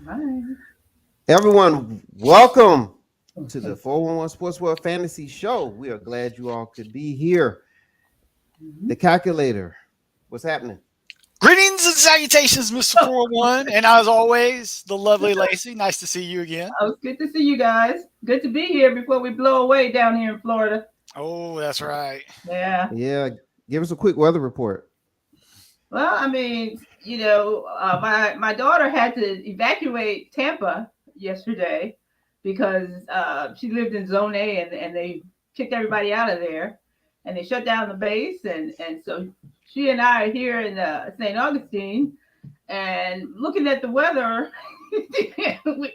Right. Everyone, welcome to the 411 Sportsworld Fantasy Show. We are glad you all could be here. The calculator, what's happening? Greetings and salutations, Mr. 401. And as always, the lovely Lacey. Nice to see you again. Oh, it's good to see you guys. Good to be here before we blow away down here in Florida. Oh, that's right. Yeah. Yeah, give us a quick weather report. Well, I mean, my daughter had to evacuate Tampa yesterday because she lived in Zone A and they kicked everybody out of there and they shut down the base and so she and I are here in St. Augustine and looking at the weather,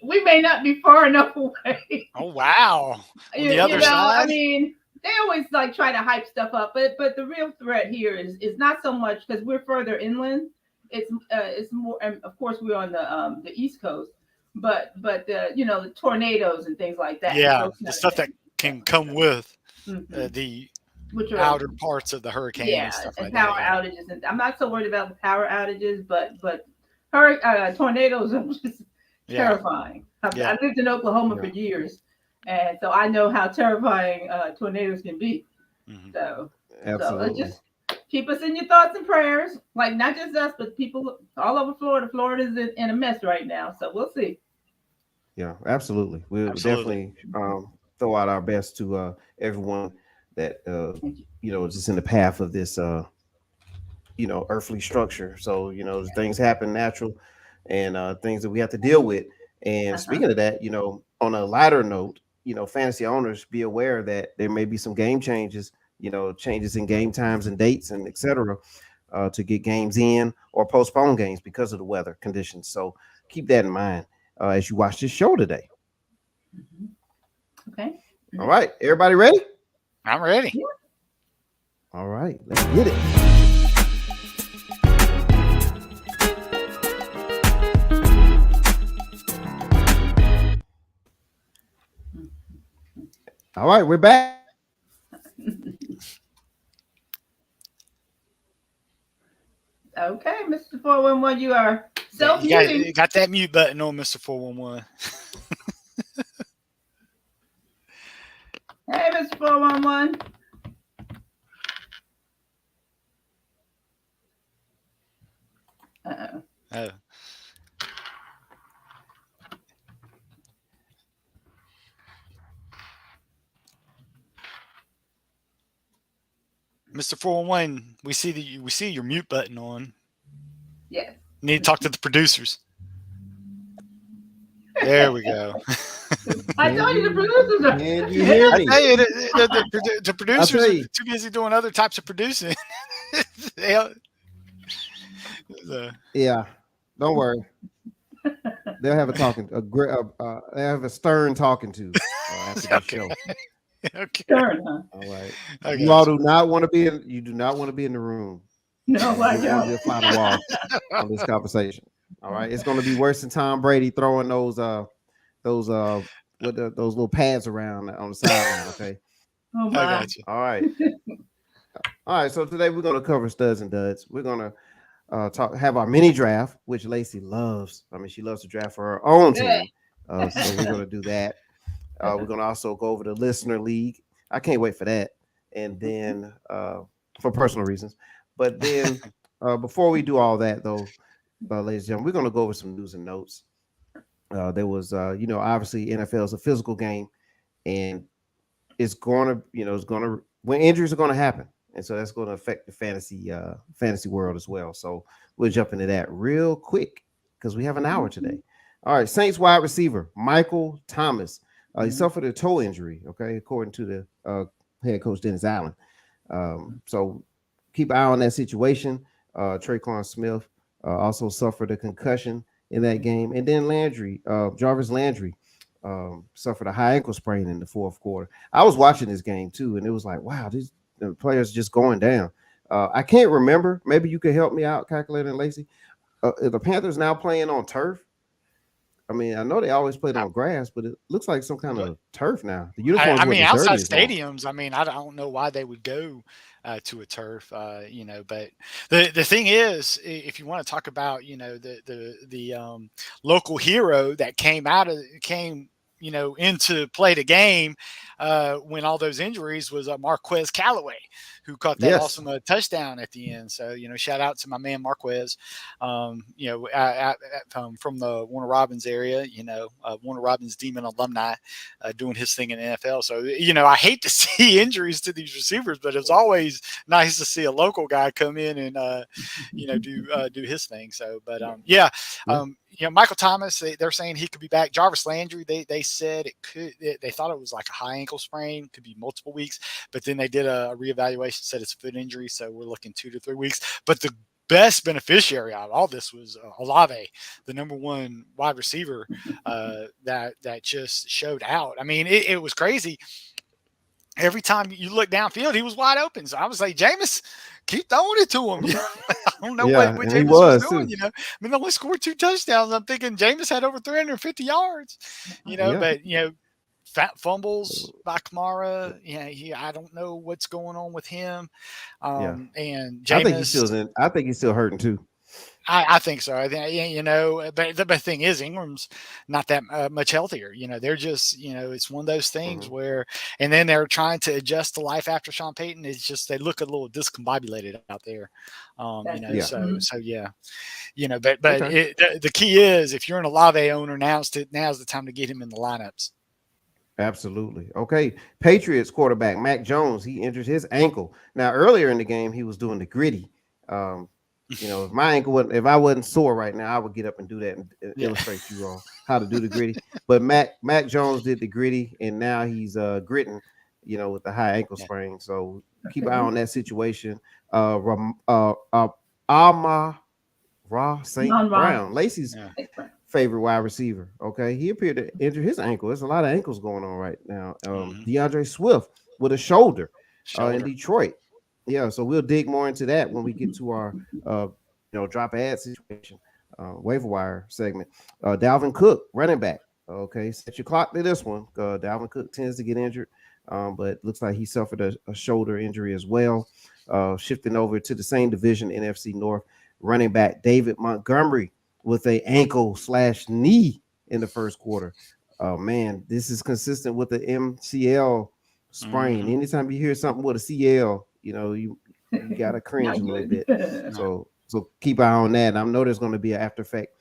we may not be far enough away. Oh, wow. On the other side? I mean, they always like try to hype stuff up, but the real threat here is not so much because we're further inland. It's more, and of course we're on the East Coast, but the tornadoes and things like that. Yeah, the stuff that can come with Mhm. the Which are outer parts of the hurricane yeah, and stuff and like power that. outages. And I'm not so worried about the power outages, but tornadoes are just Yeah, terrifying. yeah, I lived in Oklahoma for Yeah, years, and so I know how terrifying tornadoes can be. hmm So, absolutely. just keep us in your thoughts and prayers. Like not just us, but people all over Florida. Florida's in a mess right now, so we'll see. Yeah, absolutely. We'll absolutely. definitely throw out our best to everyone that Thank you. just in the path of this earthly structure. So things happen natural and things that we have to deal with. And Uh-huh. speaking of that, on a lighter note, fantasy owners be aware that there may be some game changes, changes in game times and dates and etc. To get games in or postpone games because of the weather conditions. So keep that in mind as you watch this show today. Mhm. Okay. All right, everybody ready? I'm ready. Yeah. All right, let's get it. All right, we're back. Okay, Mr. 411, you are Yeah, self you got, muting. you got that mute button on, Mr. 411. Hey, Mr. 411. Uh-oh. Oh. Mr. 411, we see your mute button on. Yes. You need to talk to the producers. There we go. I Can told you the you producers are. can you hear I me? tell you, the I'll producers tell are you. too busy doing other types of producing. They- so, Yeah, don't worry. They'll have a talking, they have a stern talking to after this okay, show. okay, Turn, huh? All right, I you all got do not want to be in. You do not want to be in the room. No, I don't. We'll fly the wall on this conversation. All right, it's going to be worse than Tom Brady throwing those those little pads around on the sideline. Okay. Oh I my. got you. All right. All right. So today we're going to cover studs and duds. We're going to have our mini draft, which Lacey loves. I mean, she loves to draft for her own Yeah. team. So we're going to do that. We're going to also go over the listener league. I can't wait for that. And then for personal reasons. But then before we do all that, though, ladies and gentlemen, we're going to go over some news and notes. There was, obviously NFL is a physical game, and it's going to, when injuries are going to happen, and so that's going to affect the fantasy world as well. So we'll jump into that real quick because we have an hour today. All right, Saints wide receiver Michael Thomas. He suffered a toe injury. Okay, according to the head coach Dennis Allen. So keep an eye on that situation. Traquan Smith also suffered a concussion in that game, and then Jarvis Landry, suffered a high ankle sprain in the fourth quarter. I was watching this game too, and it was like, wow, these players just going down. I can't remember. Maybe you could help me out, Calculator and Lacey. Are the Panthers now playing on turf? I mean, I know they always played on grass, but it looks like some kind of turf now. The uniforms I were mean, the outside dirtiest one. stadiums, I mean, I don't know why they would go to a turf, but the thing is, if you want to talk about, the local hero that came into play the game when all those injuries was Marquez Callaway, who caught that Yes. awesome touchdown at the end. So shout out to my man Marquez, from the Warner Robins area. Warner Robins Demon alumni doing his thing in the NFL. So I hate to see injuries to these receivers, but it's always nice to see a local guy come in and do his thing. So, but Michael Thomas, they're saying he could be back. Jarvis Landry, they said it could. They thought it was like a high ankle sprain, could be multiple weeks, but then they did a reevaluation, said it's a foot injury, so we're looking 2 to 3 weeks. But the best beneficiary out of all this was Olave, the number one wide receiver that just showed out. I mean, it was crazy. Every time you look downfield, he was wide open. So I was like, Jameis, keep throwing it to him. I don't know what and he Jameis was doing. too. I mean, they only scored 2 touchdowns. I'm thinking Jameis had over 350 yards. But fumbles by Kamara. I don't know what's going on with him. And Jameis, I think he's still hurting too. I think so. I think, but the thing is, Ingram's not that much healthier. They're just, it's one of those things where, and then they're trying to adjust to life after Sean Payton. It's just, they look a little discombobulated out there. So yeah, but okay. The key is, if you're an Olave owner, now's the time to get him in the lineups. Absolutely. Okay. Patriots quarterback Mac Jones, he injured his ankle. Now, earlier in the game, he was doing the gritty. If my ankle if I wasn't sore right now, I would get up and do that and illustrate you all how to do the gritty. But Mac Jones did the gritty, and now he's gritting, with the high ankle sprain. So keep an eye on that situation. Amon Ra St. Brown, Lacey's favorite wide receiver. Okay, he appeared to injure his ankle. There's a lot of ankles going on right now. DeAndre Swift with a shoulder. In Detroit. Yeah, so we'll dig more into that when we get to our drop ad situation, waiver wire segment. Dalvin Cook, running back. Okay, set your clock to this one. Dalvin Cook tends to get injured, but looks like he suffered a shoulder injury as well. Shifting over to the same division, NFC North, running back David Montgomery with a ankle/knee in the first quarter. Man, this is consistent with the MCL sprain. Anytime you hear something with a CL, you gotta cringe a little bit. So keep an eye on that. And I know there's going to be an after effect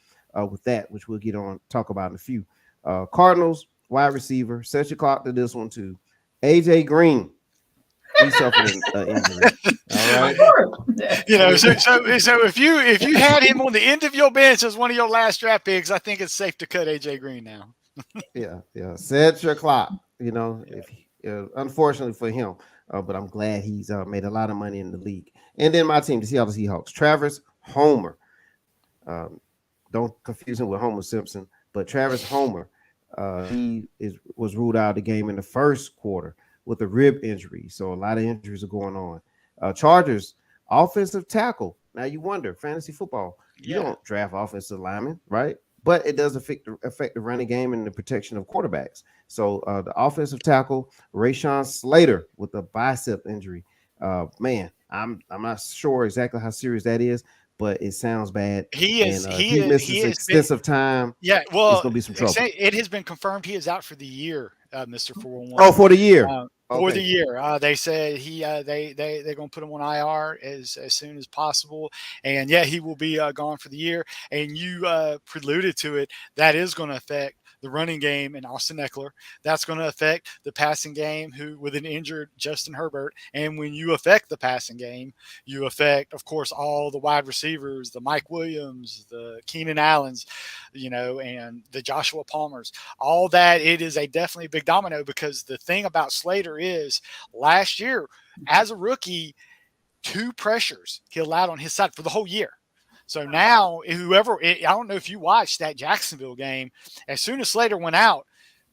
with that, which we'll talk about in a few. Cardinals wide receiver, set your clock to this one too. AJ Green, he suffered an injury. All right. So if you had him on the end of your bench as one of your last draft picks, I think it's safe to cut AJ Green now. Yeah. Set your clock. Unfortunately for him. But I'm glad he's made a lot of money in the league. And then my team, the Seattle Seahawks, Travis Homer. Don't confuse him with Homer Simpson, but Travis Homer, was ruled out of the game in the first quarter with a rib injury. So a lot of injuries are going on. Chargers, offensive tackle. Now you wonder, fantasy football, you don't draft offensive linemen, right? But it does affect the running game and the protection of quarterbacks. So the offensive tackle, Rashawn Slater with a bicep injury. Man, I'm not sure exactly how serious that is, but it sounds bad. He misses extensive time. Yeah, well, it's gonna be some trouble. It has been confirmed he is out for the year, Mr. 411. Oh, for the year. For the year, they said they're going to put him on IR as soon as possible, and he will be gone for the year. And you preluded to it. That is going to affect the running game and Austin Eckler. That's going to affect the passing game with an injured Justin Herbert. And when you affect the passing game, you affect, of course, all the wide receivers, the Mike Williams, the Keenan Allens, and the Joshua Palmers. All that, it is definitely a big domino, because the thing about Slater is last year as a rookie, 2 pressures he allowed on his side for the whole year. So now I don't know if you watched that Jacksonville game, as soon as Slater went out,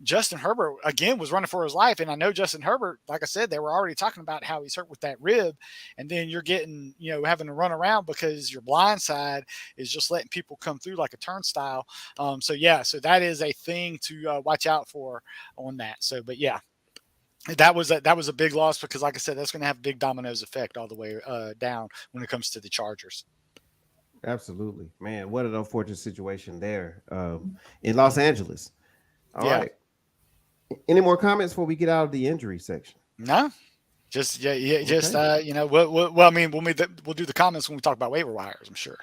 Justin Herbert, again, was running for his life. And I know Justin Herbert, like I said, they were already talking about how he's hurt with that rib. And then you're getting, having to run around because your blind side is just letting people come through like a turnstile. So that is a thing to watch out for on that. So, but yeah. That was a big loss because, like I said, that's going to have a big dominoes effect all the way down when it comes to the Chargers. Absolutely, man. What an unfortunate situation there in Los Angeles. All right. Any more comments before we get out of the injury section? No, just well, I mean, we'll do the comments when we talk about waiver wires, I'm sure.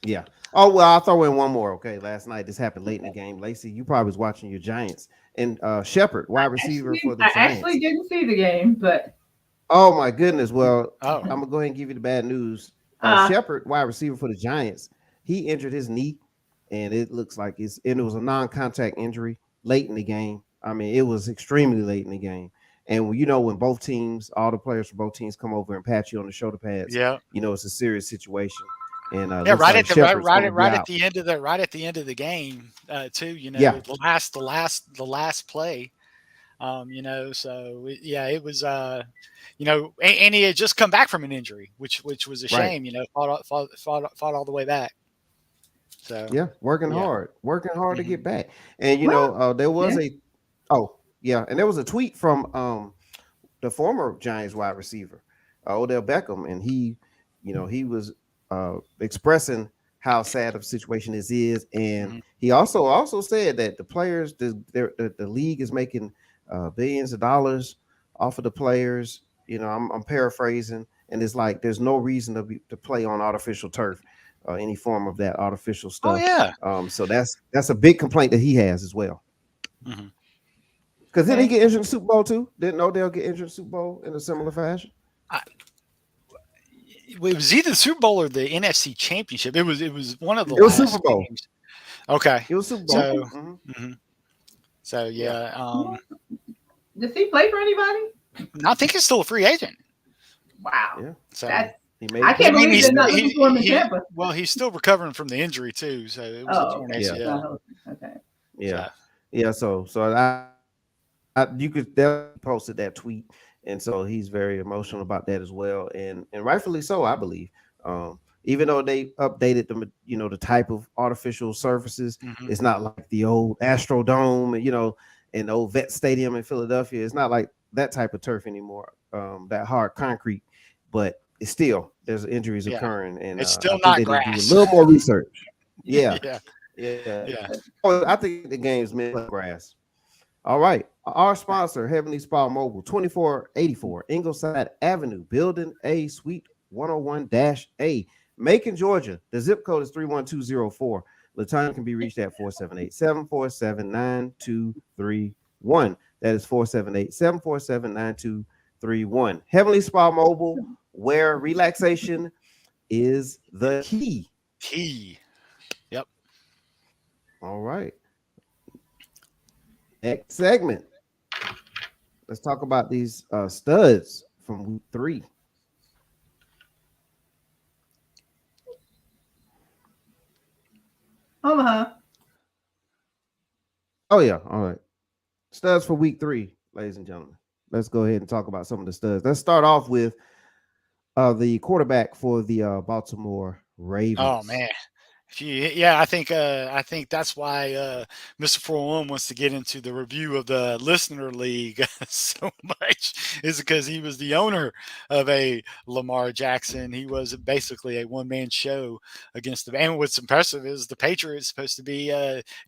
Yeah. Oh well, I'll throw in one more. Okay, last night this happened late in the game. Lacey, you probably was watching your Giants and Shepard, wide receiver for the Giants. I actually didn't see the game, but oh my goodness. Well, I'm gonna go ahead and give you the bad news. Shepard, wide receiver for the Giants, he injured his knee, and it looks like it was a non-contact injury late in the game. I mean, it was extremely late in the game. And when both teams, all the players from both teams come over and pat you on the shoulder pads, it's a serious situation. And right at the end of the game, too. The last play. So it was and he had just come back from an injury, which was a shame. Fought all the way back. So working hard to get back. And there was there was a tweet from the former Giants wide receiver Odell Beckham, and he was expressing how sad of a situation this is, and he also said that the players, the league is making billions of dollars off of the players. I'm paraphrasing, and it's like there's no reason to play on artificial turf, any form of that artificial stuff. So that's a big complaint that he has as well. Because didn't he get injured in the Super Bowl too? Didn't Odell get injured in the Super Bowl in a similar fashion? It was either the Super Bowl or the NFC Championship. It was one of the last Super Bowl games. Okay, it was Super Bowl. So does he play for anybody? I think he's still a free agent. Wow. Yeah. So I can't believe they're not looking for him in Tampa. Well, he's still recovering from the injury too. So it was a torn ACL. Okay. Yeah. So I you could definitely posted that tweet, and so he's very emotional about that as well, and rightfully so, I believe. Even though they updated the type of artificial surfaces, it's not like the old Astrodome, and the old Vet Stadium in Philadelphia. It's not like that type of turf anymore, that hard concrete, but it's still there's injuries occurring, and it's still not grass. Need to do a little more research. Yeah. Oh, I think the game's meant for grass. All right. Our sponsor, Heavenly Spa Mobile, 2484 Ingleside Avenue, Building A, Suite 101-A, Macon, Georgia. The zip code is 31204. LaTanya can be reached at 478-747-9231. That is 478-747-9231. Heavenly Spa Mobile, where relaxation is the key. Yep. All right. Next segment. Let's talk about these studs from week 3. Omaha. Oh yeah. All right. Studs for week 3, ladies and gentlemen. Let's go ahead and talk about some of the studs. Let's start off with the quarterback for the Baltimore Ravens. Oh man. I think that's why Mr. 401 wants to get into the review of the listener league so much, is because he was the owner of a Lamar Jackson. He was basically a one-man show against the. And what's impressive is the Patriots supposed to be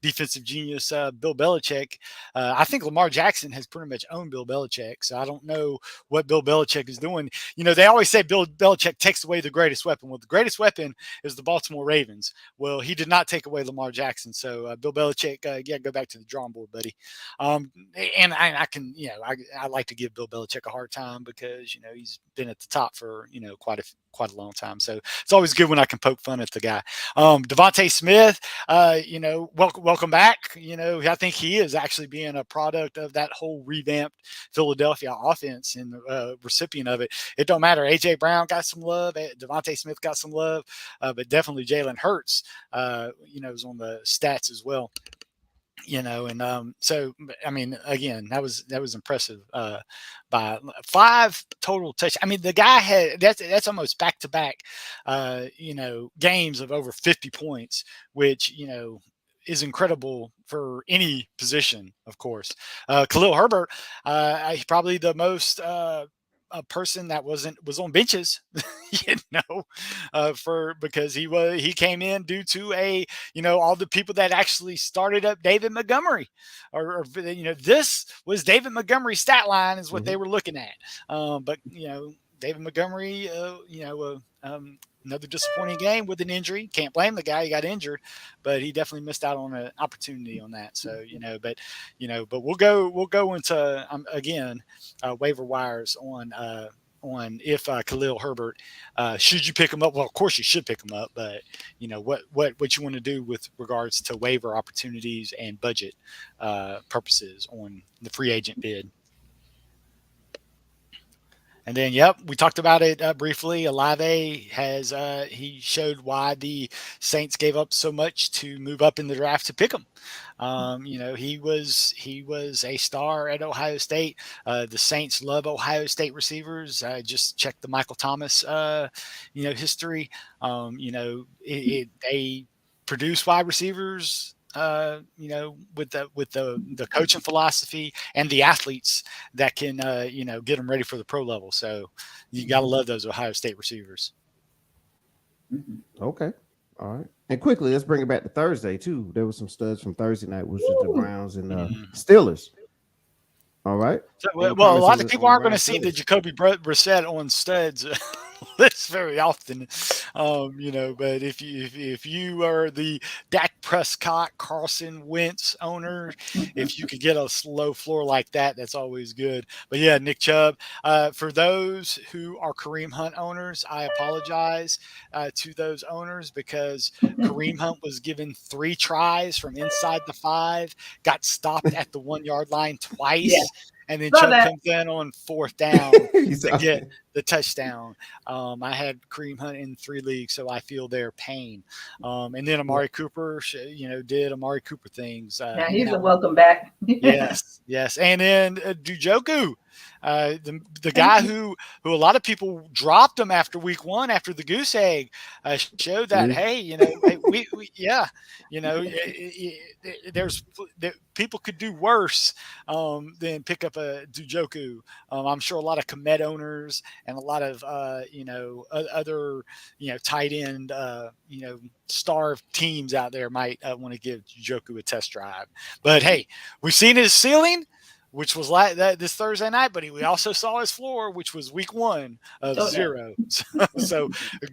defensive genius Bill Belichick. I think Lamar Jackson has pretty much owned Bill Belichick, so I don't know what Bill Belichick is doing. They always say Bill Belichick takes away the greatest weapon. Well, the greatest weapon is the Baltimore Ravens. Well, he did not take away Lamar Jackson. So Bill Belichick, go back to the drawing board, buddy. And I can, I like to give Bill Belichick a hard time because, he's been at the top for, quite a long time. So it's always good when I can poke fun at the guy. Devontae Smith, welcome back. I think he is actually being a product of that whole revamped Philadelphia offense and recipient of it. It don't matter. AJ Brown got some love. Devontae Smith got some love, but definitely Jalen Hurts, is on the stats as well. And so I mean, again, that was impressive. By 5 total touch. I mean, the guy had that's almost back to back, games of over 50 points, which is incredible for any position, of course. Khalil Herbert, probably the most a person that was on benches, because he came in due to all the people that actually started up David Montgomery, or this was David Montgomery's stat line is what they were looking at. But David Montgomery, another disappointing game with an injury. Can't blame the guy; he got injured, but he definitely missed out on an opportunity on that. So but we'll go into again waiver wires on if Khalil Herbert, should you pick him up? Well, of course you should pick him up, but what you want to do with regards to waiver opportunities and budget purposes on the free agent bid. And then, we talked about it briefly. Olave has he showed why the Saints gave up so much to move up in the draft to pick him. He was a star at Ohio State. The Saints love Ohio State receivers. Just check the Michael Thomas, history. They produce wide receivers. With the coaching philosophy and the athletes that can, get them ready for the pro level. So you got to love those Ohio State receivers. Okay. All right. And quickly, let's bring it back to Thursday too. There was some studs from Thursday night, which was the Browns and Steelers. All right. So, a lot of people aren't going to see the Jacoby Brissett on studs list very often, But if you are the Dak Prescott, Carson Wentz owner, if you could get a low floor like that, that's always good. But yeah, Nick Chubb. For those who are Kareem Hunt owners, I apologize to those owners because Kareem Hunt was given 3 tries from inside the 5, got stopped at the 1 yard line twice. Yeah. And then Chubb comes in on 4th down to get the touchdown. I had Kareem Hunt in 3 leagues, so I feel their pain. And then Amari Cooper, did Amari Cooper things. Now he's a welcome back. Yes. And then Njoku, the guy who a lot of people dropped him after week 1 after the goose egg, showed that there's people could do worse than pick up a Njoku. I'm sure a lot of Komet owners and a lot of other tight end star teams out there might want to give Njoku a test drive. But hey, we've seen his ceiling, which was like that this Thursday night, but we also saw his floor, which was week 1 of 0. So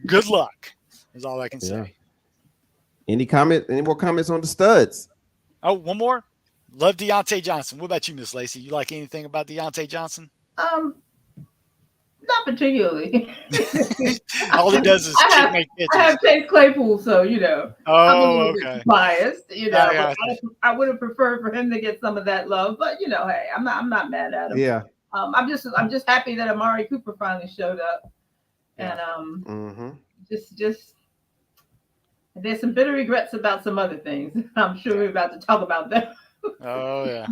good luck is all I can say. Any more comments on the studs? Oh, one more. Love Deontay Johnson. What about you, Miss Lacey? You like anything about Deontay Johnson? Not particularly. All he does is make pitches. I have Chase Claypool, so I'm a little bit biased. I would have preferred for him to get some of that love, but hey, I'm not mad at him. Yeah. I'm just happy that Amari Cooper finally showed up, and just there's some bitter regrets about some other things. I'm sure we're about to talk about them. Oh yeah.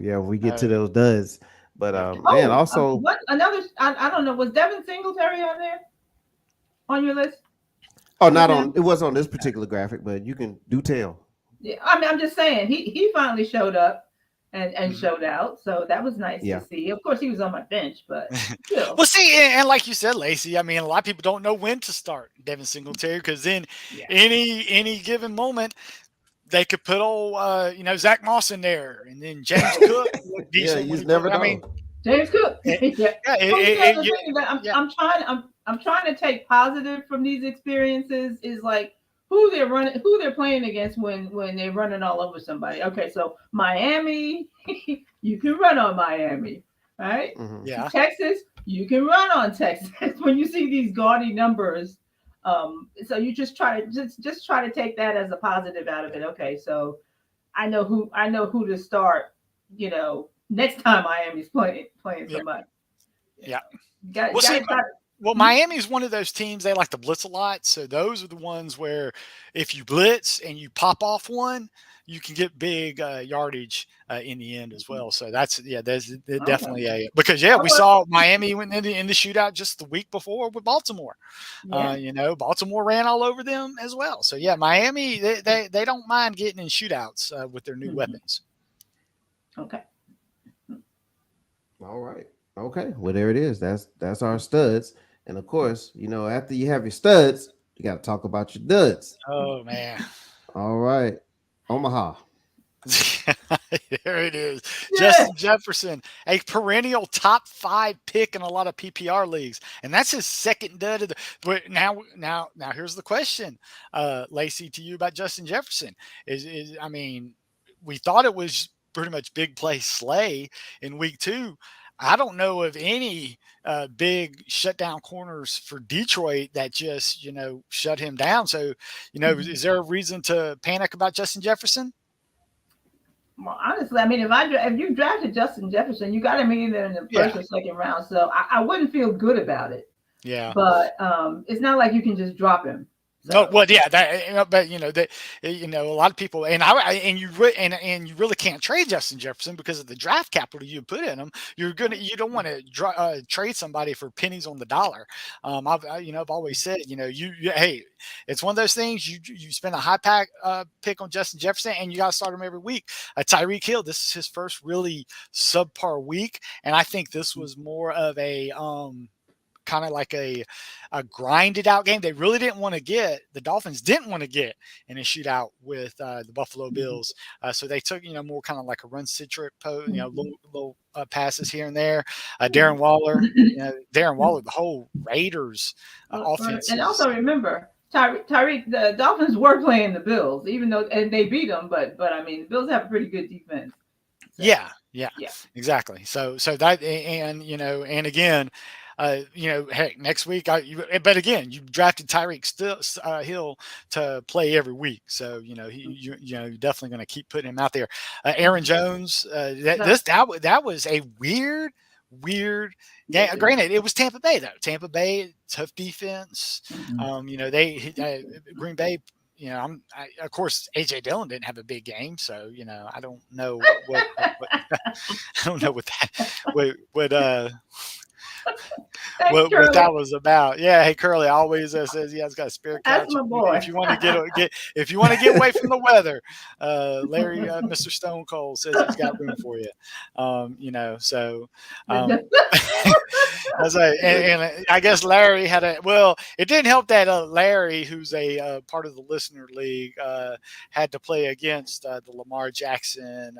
Yeah. We get to those duds. But also what another? I don't know. Was Devin Singletary on there on your list? Oh, not on. It was on this particular graphic, but you can do tell. Yeah, I mean, I'm just saying he finally showed up and showed out, so that was nice to see. Of course, he was on my bench, but still. Well, see, and like you said, Lacey, I mean, a lot of people don't know when to start Devin Singletary because then any given moment. They could put old, Zach Moss in there, and then James Cook. You never know. I mean, James Cook. I'm trying to take positive from these experiences. Is like who they're playing against when they're running all over somebody. Okay, so Miami, you can run on Miami, right? Mm-hmm. Yeah. Texas, you can run on Texas. When you see these gaudy numbers. So you just try to take that as a positive out of it. Okay, so I know who to start. Next time Miami's playing somebody. Yeah. Well, Miami's one of those teams, they like to blitz a lot. So those are the ones where if you blitz and you pop off one, you can get big yardage in the end as well. So there's definitely Okay. because we saw Miami went in the shootout just the week before with Baltimore. Yeah. Baltimore ran all over them as well. So Miami, they don't mind getting in shootouts with their new weapons. Okay. All right. Okay. Well, there it is. That's our studs. And of course, after you have your studs, you got to talk about your duds. Oh man. All right. Omaha. There it is. Yeah. Justin Jefferson, a perennial top 5 pick in a lot of PPR leagues. And that's his second dud of the but now here's the question, Lacey, to you about Justin Jefferson. We thought it was pretty much big play Slay in week 2. I don't know of any big shutdown corners for Detroit that just, shut him down. So, is there a reason to panic about Justin Jefferson? Well, honestly, if you drafted Justin Jefferson, you got him either in the first or second round. So I wouldn't feel good about it. Yeah. But it's not like you can just drop him. So. No, well, yeah, but a lot of people, and you really can't trade Justin Jefferson because of the draft capital you put in him. You don't want to trade somebody for pennies on the dollar. I've always said, hey, it's one of those things. You spend a high pick on Justin Jefferson, and you got to start him every week. Tyreek Hill, this is his first really subpar week, and I think this was more of a kind of like a grinded out game. They really didn't want to get, the Dolphins didn't want to get in a shootout with the Buffalo Bills. So they took, more kind of like a run centric, little passes here and there. Darren Waller, the whole Raiders offense. And also remember, Tyreek, the Dolphins were playing the Bills, even though, and they beat them, but the Bills have a pretty good defense. So, yeah, exactly. So that, and again, heck, next week, but again, you drafted Tyreek Hill to play every week. So, you're definitely going to keep putting him out there. Aaron Jones, that was a weird game. Granted, it was Tampa Bay though. Tampa Bay, tough defense. Green Bay, of course, AJ Dillon didn't have a big game, so I don't know what I don't know what that was about. Yeah, hey Curly always says he has got a spare couch. That's my boy. If you want to get away from the weather, Larry, Mr. Stone Cold says he's got room for you. And I guess Larry had it didn't help that Larry, who's a part of the listener league, had to play against the Lamar Jackson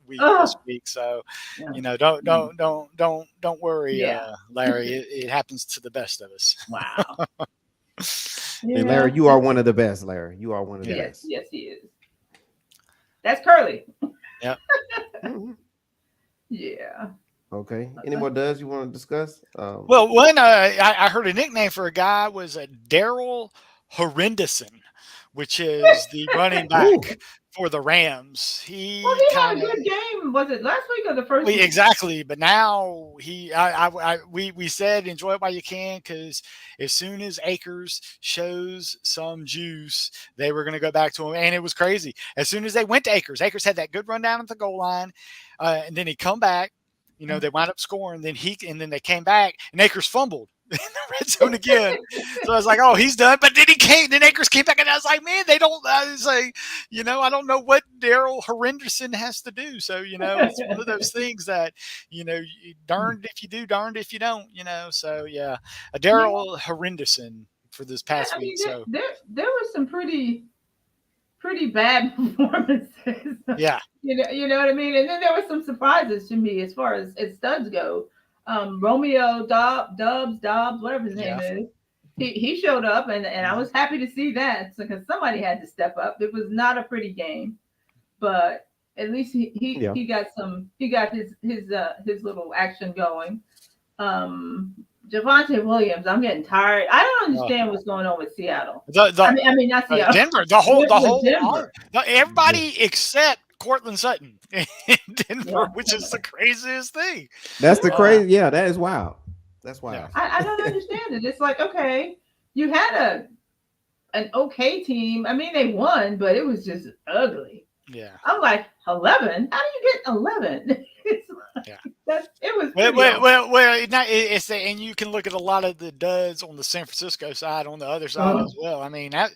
week this week. So don't worry, Larry. It happens to the best of us. Wow. Hey, Larry, you are one of the best, Larry. You are one of the best. Yes, he is. That's Curly. Yep. Yeah. Okay. Any more duds you want to discuss? Well, one I heard a nickname for a guy was Daryl Horrendousson, which is the running back for the Rams. He had a good game. Was it last week or the first week? Exactly. But now we said enjoy it while you can, because as soon as Akers shows some juice, they were going to go back to him. And it was crazy. As soon as they went to Akers had that good run down at the goal line. And then he'd come back. They wound up scoring. And then they came back, and Akers fumbled in the red zone again. So I was like, oh, he's done. But then then Akers came back, and I was like, man, I was like, I don't know what Daryl Horrendoson has to do. So, it's one of those things that, darned if you do, darned if you don't, So, yeah, Daryl Horrendoson for this past week. So there were some pretty bad performances. Yeah. You know what I mean? And then there were some surprises to me as far as studs go. Romeo Dobbs, whatever his name is. He showed up, and I was happy to see that, because somebody had to step up. It was not a pretty game, but at least he got his little action going. Javonte Williams, I'm getting tired. I don't understand what's going on with Seattle. Not Seattle. Denver. The whole everybody except Cortland Sutton in Denver, which is the craziest thing. That's the crazy. Yeah, that is wild. That's wild. I don't understand it. It's like, okay, you had an okay team. I mean, they won, but it was just ugly. Yeah. I'm like, 11? How do you get 11? It's like, Yeah. it was Well, pretty okay. it's and you can look at a lot of the duds on the San Francisco side, on the other side Oh. as well. I mean, a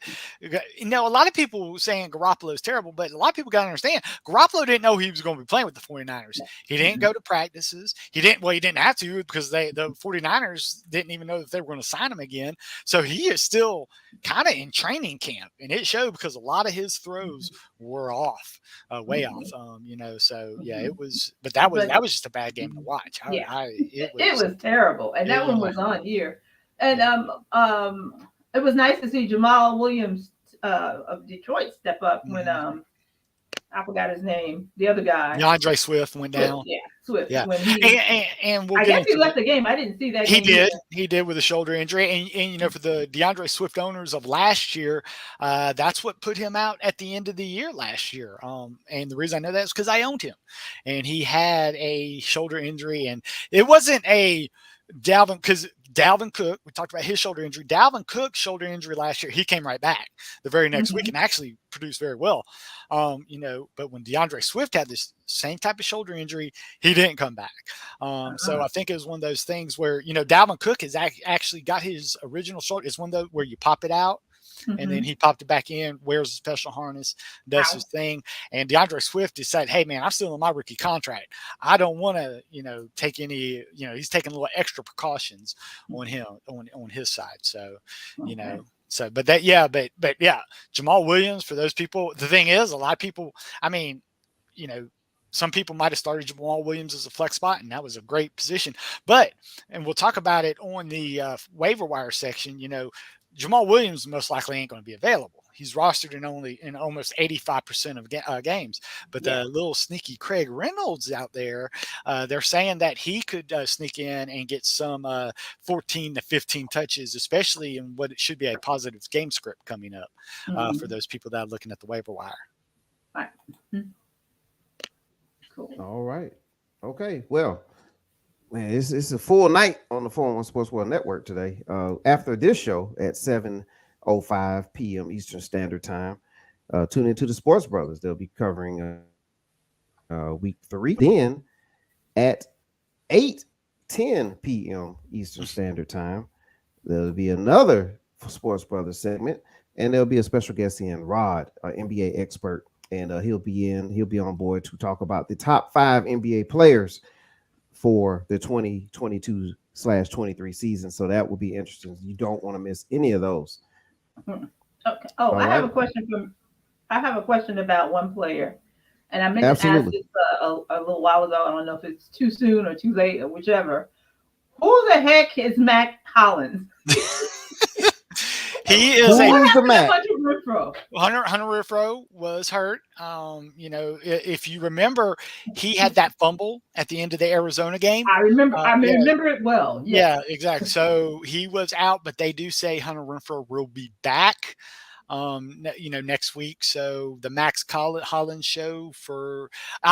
lot of people saying Garoppolo is terrible, but a lot of people got to understand Garoppolo didn't know he was going to be playing with the 49ers. He didn't go to practices. He didn't have to because the 49ers didn't even know that they were going to sign him again. So he is still kind of in training camp, and it showed because a lot of his throws were off, way off. So yeah, it was, but that was But just a bad game to watch. yeah, It it was, was terrible, and that one yeah, was on here. And yeah. it was nice to see Jamal Williams of Detroit step up when Mm-hmm. I forgot his name, the other guy, DeAndre Swift went Swift. down. Yeah, Swift. Yeah, When he, and we'll I get guess he into left it. the game. I didn't see that He game either. did. He did with a shoulder injury, and for the DeAndre Swift owners of last year, that's what put him out at the end of the year last year. And the reason I know that is because I owned him, and he had a shoulder injury, and it wasn't a because Dalvin Cook, we talked about his shoulder injury. Dalvin Cook's shoulder injury last year, he came right back the very next week and actually produced very well. But when DeAndre Swift had this same type of shoulder injury, he didn't come back. So I think it was one of those things where, Dalvin Cook has actually got his original shoulder. It's one of those where you pop it out, and then he popped it back in, wears a special harness, does his thing. And DeAndre Swift decided, hey, man, I'm still in my rookie contract. I don't want to, take any, he's taking a little extra precautions on him, on his side. So, but yeah, Jamal Williams, for those people, the thing is, a lot of people, I mean, some people might have started Jamal Williams as a flex spot, and that was a great position. And we'll talk about it on the waiver wire section, Jamal Williams most likely ain't going to be available. He's rostered in almost 85% of games. But the little sneaky Craig Reynolds out there, they're saying that he could sneak in and get some 14 to 15 touches, especially in what it should be a positive game script coming up for those people that are looking at the waiver wire. Right. Cool. All right. Okay. Well, man, it's a full night on the 401 Sportsworld Network today. After this show at 7:05 p.m. Eastern Standard Time, tune into the Sports Brothers. They'll be covering week 3. Then at 8:10 p.m. Eastern Standard Time, there'll be another Sports Brothers segment, and there'll be a special guest in, Rod, NBA expert, and he'll be on board to talk about the top 5 NBA players for the 2022/23 season. So that will be interesting. You don't want to miss any of those. Okay. Oh, I have a question about one player, and I meant to ask this a little while ago. I don't know if it's too soon or too late or whichever. Who the heck is Mac Hollins? He is the Mac. Hunter Renfrow was hurt. If you remember, he had that fumble at the end of the Arizona game. I remember. I remember it well. Yes. Yeah, exactly. So he was out, but they do say Hunter Renfrow will be back. Next week. So the Max Hollins show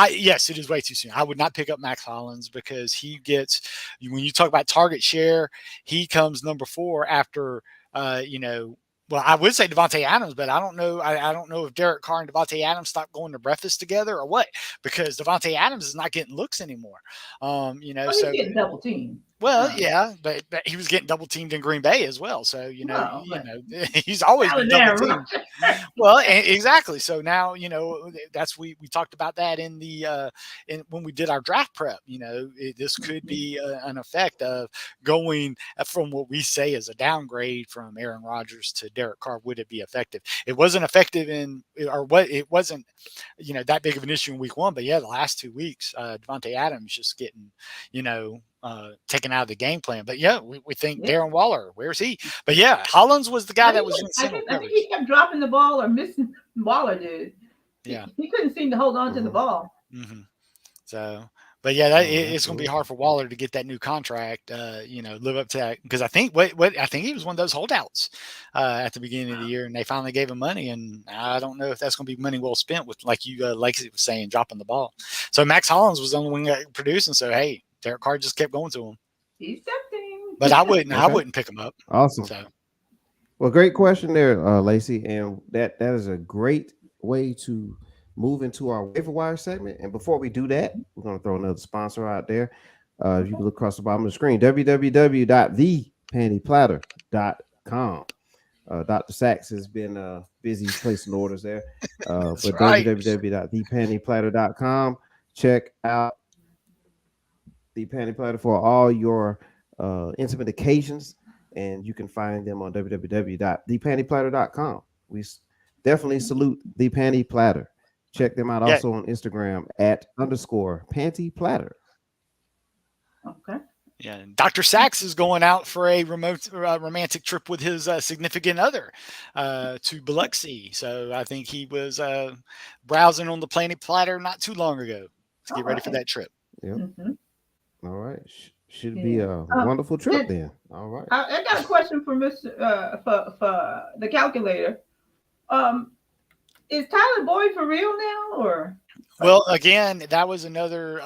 yes, it is way too soon. I would not pick up Max Hollins because he gets, when you talk about target share, he comes number 4 after, well, I would say Devontae Adams, but I don't know. I don't know if Derek Carr and Devontae Adams stopped going to breakfast together or what, because Devontae Adams is not getting looks anymore. He's getting double teamed. Well, yeah, but he was getting double teamed in Green Bay as well. So he's always been double teamed. Well, exactly. So now that's we talked about that in the when we did our draft prep. This could be an effect of going from what we say is a downgrade from Aaron Rodgers to Derek Carr. Would it be effective? It wasn't effective it wasn't that big of an issue in week 1, but yeah, the last 2 weeks, Devontae Adams just getting taken out of the game plan. But yeah, we think Darren Waller, where's he? But yeah, Hollins was the guy that was in single I think he kept dropping the ball or missing. Waller did. Yeah, he couldn't seem to hold on to the ball. So, but yeah, it's going to be hard for Waller to get that new contract. Live up to that, because I think I think he was one of those holdouts at the beginning of the year, and they finally gave him money, and I don't know if that's going to be money well spent with, like you Lacey was saying, dropping the ball. So Max Hollins was the only one that produced, and so hey, Derek Carr just kept going to him. He's tempting. but I wouldn't. I Okay. wouldn't pick him up. Awesome. So Well, great question there, Lacey, and that is a great way to move into our waiver wire segment. And before we do that, we're going to throw another sponsor out there. You can look across the bottom of the screen, www.thepennyplatter.com. Dr. Sachs has been busy placing orders there. that's But right. www.thepennyplatter.com. Check out the Panty Platter for all your intimate occasions, and you can find them on www.thepantyplatter.com. We definitely salute the Panty Platter. Check them out Yeah. also on Instagram @_Panty Platter. Okay. Yeah, Dr. Sachs is going out for a remote romantic trip with his significant other to Biloxi. So I think he was browsing on the Planet Platter not too long ago to get ready for that trip. Yep. Mm-hmm. All right. Should be a wonderful trip then. All right. I got a question for Mr. For the calculator. Is Tyler Boyd for real now, or? Well, again, that was another,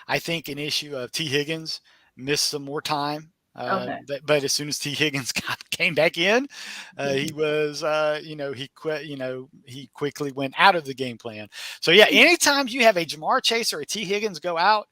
I think, an issue of T. Higgins missed some more time. Okay. But as soon as T. Higgins came back in, he was, he quit. He quickly went out of the game plan. So yeah, anytime you have a Jamar Chase or a T. Higgins go out,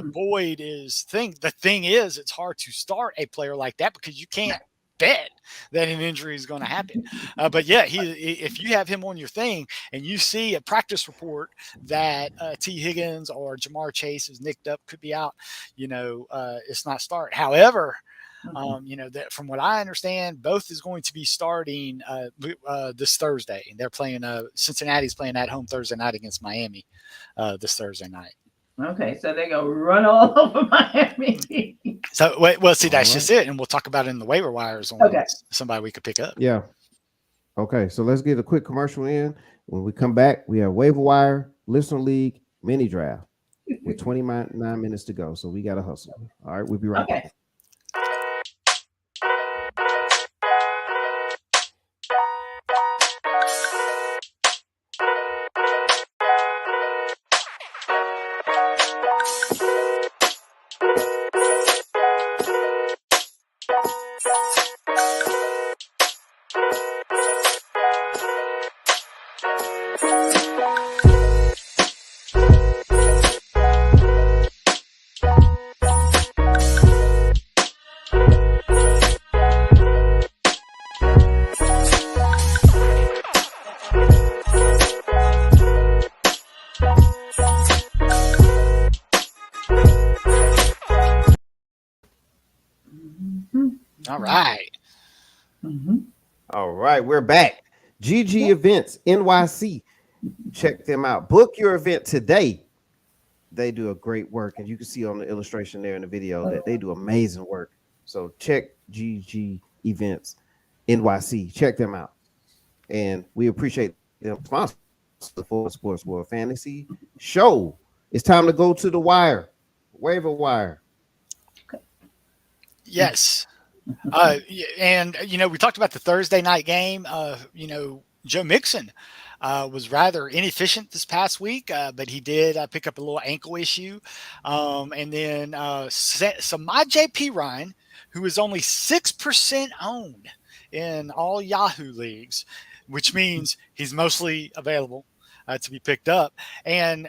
Boyd is the thing is it's hard to start a player like that because you can't bet that an injury is going to happen. But yeah, if you have him on your thing and you see a practice report that T. Higgins or Jamar Chase is nicked up, could be out, it's not start. However, that from what I understand, both is going to be starting this Thursday. And they're playing Cincinnati's playing at home Thursday night against Miami this Thursday night. Okay, so they go run all over Miami. So that's just it, and we'll talk about it in the waiver wires on somebody we could pick up. Yeah. Okay, so let's get a quick commercial in. When we come back, we have waiver wire, listener league, mini draft with 29 minutes to go. So we got to hustle. All right, we'll be right back. All right. All right, we're back. GG Events NYC. Check them out. Book your event today. They do a great work, and you can see on the illustration there in the video that they do amazing work. So check GG Events NYC. Check them out, and we appreciate them sponsoring the full Sportsworld Fantasy Show. It's time to go to the wire, waiver wire. Yes. And we talked about the Thursday night game. Joe Mixon was rather inefficient this past week, but he did pick up a little ankle issue. And then so my JP Ryan, who is only 6% owned in all Yahoo leagues, which means he's mostly available to be picked up. And,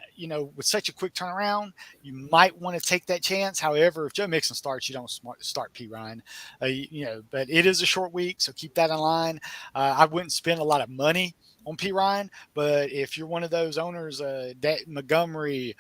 with such a quick turnaround, you might want to take that chance. However, if Joe Mixon starts, you don't start P. Ryan, but it is a short week, so keep that in line. I wouldn't spend a lot of money on P. Ryan, but if you're one of those owners, Montgomery,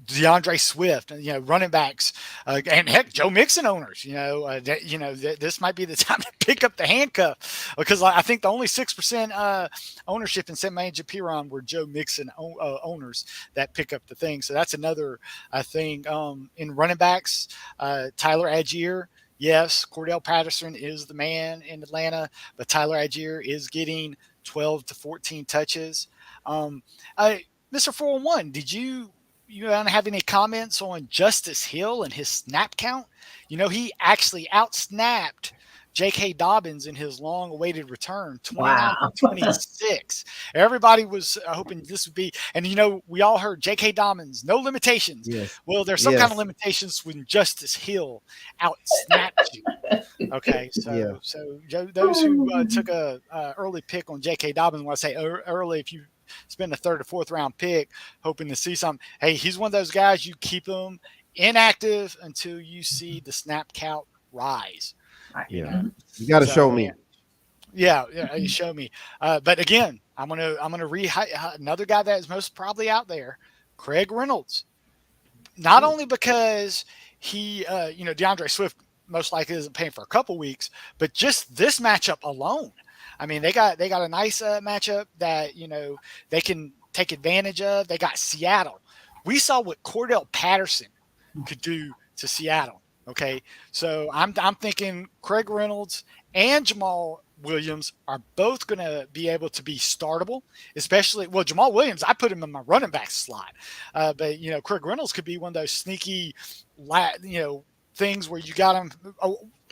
DeAndre Swift, running backs, and heck, Joe Mixon owners, this might be the time to pick up the handcuff, because I think the only 6% ownership in Semaine Piron were Joe Mixon owners that pick up the thing. So that's another thing. In running backs, Tyler Algier. Yes, Cordell Patterson is the man in Atlanta, but Tyler Algier is getting 12 to 14 touches. Mr. 401, did you have any comments on Justice Hill and his snap count? He actually outsnapped J.K. Dobbins in his long-awaited return, 29 Wow. for 26. Everybody was hoping this would be, and we all heard J.K. Dobbins, no limitations. Yes. Well, there's some kind of limitations when Justice Hill out-snapped you. Okay, Yeah. so those who took a early pick on J.K. Dobbins, when I say early, if you spend a third or fourth round pick hoping to see something, hey, he's one of those guys you keep him inactive until you see the snap count rise. Yeah, you got to show me. Yeah, you show me. But again, I'm gonna another guy that is most probably out there, Craig Reynolds. Not only because he, DeAndre Swift most likely isn't paying for a couple weeks, but just this matchup alone. I mean, they got a nice matchup that they can take advantage of. They got Seattle. We saw what Cordell Patterson could do to Seattle. Okay, so I'm thinking Craig Reynolds and Jamal Williams are both going to be able to be startable, especially Jamal Williams. I put him in my running back slot, but Craig Reynolds could be one of those sneaky, things where you got him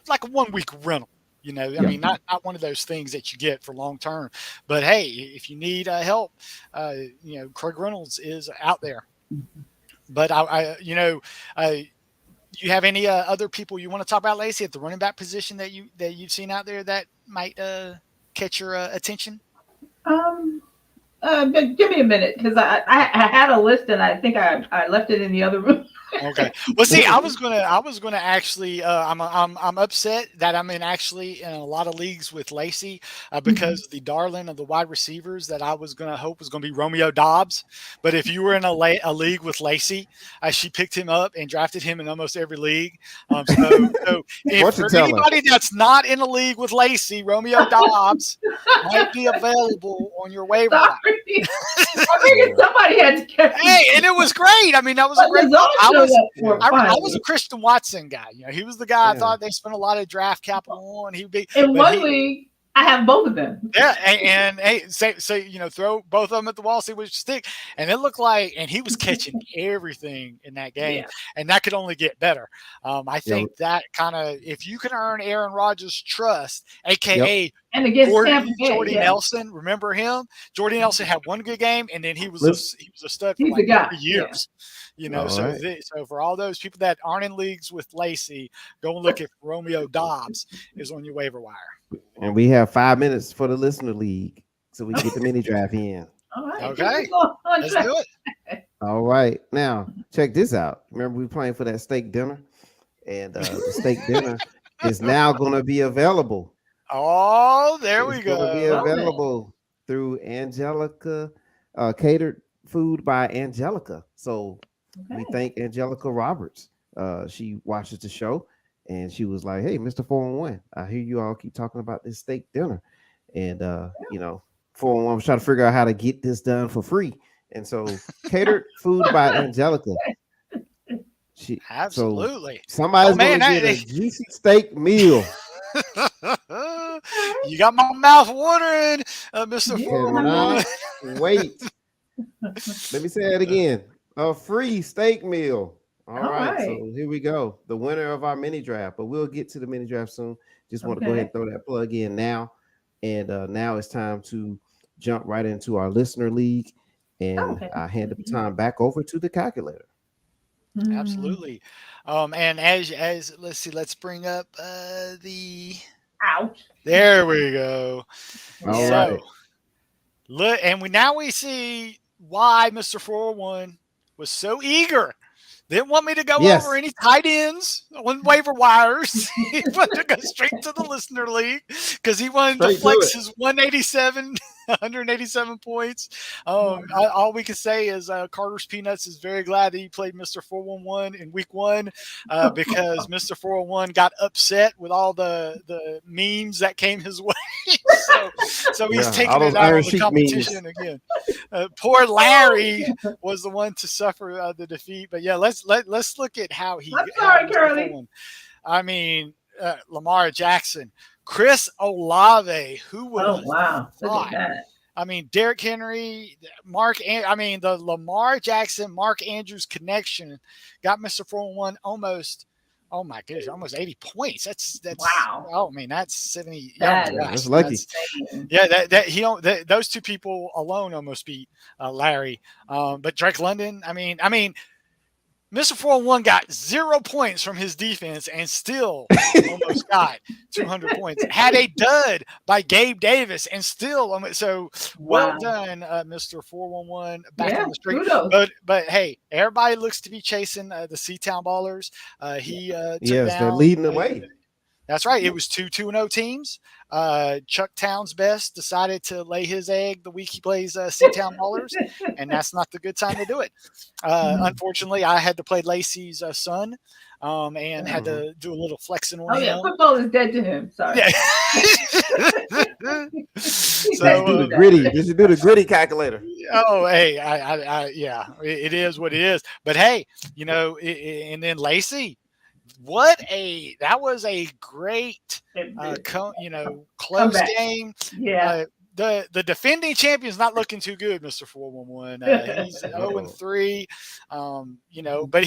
like a 1 week rental. I mean, not one of those things that you get for long term. But hey, if you need help, Craig Reynolds is out there. But you have any other people you want to talk about, Lacey, at the running back position that you've seen out there that might catch your attention? But give me a minute because I had a list and I think I left it in the other room. Okay. Well, see, I was gonna actually. I'm upset that I'm actually in a lot of leagues with Lacey because the darling of the wide receivers that I was gonna hope was gonna be Romeo Dobbs. But if you were in a league with Lacey, she picked him up and drafted him in almost every league. So if for anybody that's not in a league with Lacey, Romeo Dobbs might be available on your waiver wire. I figured somebody had to catch. Hey, and it was great. I mean, that was a great. I was a Christian Watson guy. He was the guy I thought they spent a lot of draft capital on. He'd be in one league. I have both of them. Yeah, and hey, say throw both of them at the wall, see which stick. And it looked like, and he was catching everything in that game, and that could only get better. I think that kind of, if you can earn Aaron Rodgers' trust, aka and against Jordy Nelson, remember him? Jordy Nelson had one good game, and then he was a stud for like 3 years. So for all those people that aren't in leagues with Lacey, go and look at Romeo Dobbs is on your waiver wire. And we have 5 minutes for the listener league, so we get the mini draft in. All right. Okay. Let's do it. All right. Now, check this out. Remember, we were playing for that steak dinner, and the steak dinner is now going to be available. Oh, there we go. It's going to be available through Angelica, catered food by Angelica. So we thank Angelica Roberts. She watches the show. And she was like, "Hey, Mr. 411, I hear you all keep talking about this steak dinner." And 411 was trying to figure out how to get this done for free. And so catered food by Angelica. Absolutely. So somebody's going to get a juicy steak meal. You got my mouth watering, Mr. 411. Wait. Let me say it again. A free steak meal. All right, so here we go. The winner of our mini draft, but we'll get to the mini draft soon. Just want to go ahead and throw that plug in now. And now it's time to jump right into our listener league. And I hand the baton back over to the calculator. Absolutely. And as let's see, let's bring up the ouch. There we go. All right. Look, and we see why Mr. 401 was so eager. Didn't want me to go over any tight ends on waiver wires. He wanted to go straight to the listener league because he wanted to flex his 187 points. All we can say is Carter's Peanuts is very glad that he played Mr. 411 in week 1 because Mr. 401 got upset with all the memes that came his way. so he's taking it out of the competition again. Poor Larry was the one to suffer the defeat. But yeah, let's look at how he. I'm sorry, Curly. I mean, Lamar Jackson, Chris Olave, who would have thought? Look at that. I mean, Derrick Henry, the Lamar Jackson, Mark Andrews connection got Mr. 401 almost Oh my goodness, almost 80 points. That's Wow. Oh, I mean, that's 70. That Oh my is gosh, that's lucky. insane. yeah, those two people alone almost beat Larry. But Drake London, I mean, Mr. 401 got 0 points from his defense and still almost got 200 points. Had a dud by Gabe Davis and still so well Wow. done, Mr. 411 back Yeah, on the street. kudos. But hey, everybody looks to be chasing the C-Town Ballers. He took Yes, they're down. leading the way. That's right. It was 2-2-0 teams. Chuck Towns Best decided to lay his egg the week he plays C-Town Ballers, and that's not the good time to do it. Unfortunately, I had to play Lacey's son and had to do a little flexing on Oh yeah, him. football is dead to him. Sorry. Yeah. Let's do the gritty. Just do the gritty calculator. Oh, hey, yeah, it is what it is. But hey, and then Lacey. That was a great, close Comeback. game. Yeah. The defending champion's not looking too good, Mr. 411. He's 0-3. But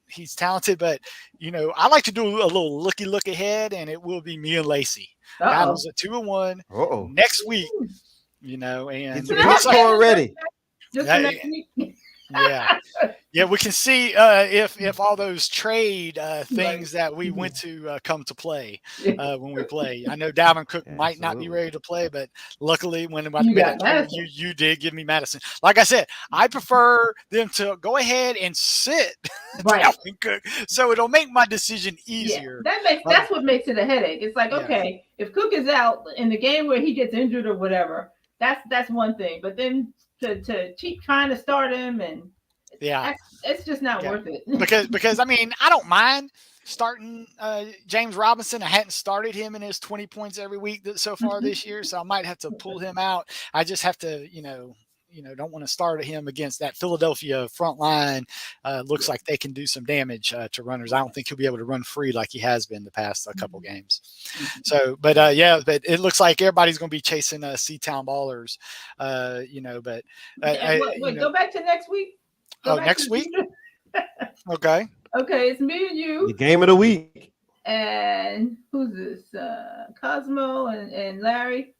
he's talented. But I like to do a little look ahead, and it will be me and Lacey. Battles at 2-1 next week. And get your popcorn ready. Just the next week. Yeah, we can see if all those trade things that we went to come to play when we play. I know Dalvin Cook might not be ready to play, but luckily when you did give me Madison. Like I said, I prefer them to go ahead and sit Dalvin Cook, so it'll make my decision easier. Yeah, that's what makes it a headache. It's like, okay, if Cook is out in the game where he gets injured or whatever, that's one thing. But then to keep trying to start him and it's just not worth it. because I mean, I don't mind starting James Robinson. I hadn't started him in his 20 points every week so far this year, so I might have to pull him out. I just have to, don't want to start him against that Philadelphia front line. Looks like they can do some damage to runners. I don't think he'll be able to run free like he has been the past couple games. So, but but it looks like everybody's going to be chasing C-Town Ballers. But go back to next week. Next week. Okay. Okay, it's me and you. The game of the week. And who's this? Cosmo and Larry.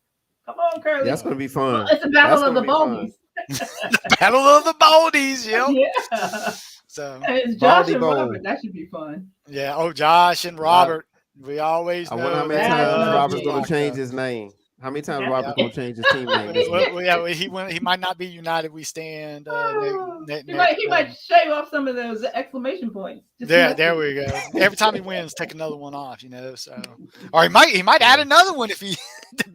Come on, Curly. That's going to be fun. It's a battle of the Baldies. The battle of the Baldies, yeah. So it's Josh and Robert. That should be fun. Yeah. Oh, Josh and Robert. We always know. I wonder how many times Robert's going to change his name. How many times Robert's going to change his team name? He might not be United We Stand. He might shave off some of those exclamation points. There we go. Every time he wins, take another one off. So, or he might add another one if he.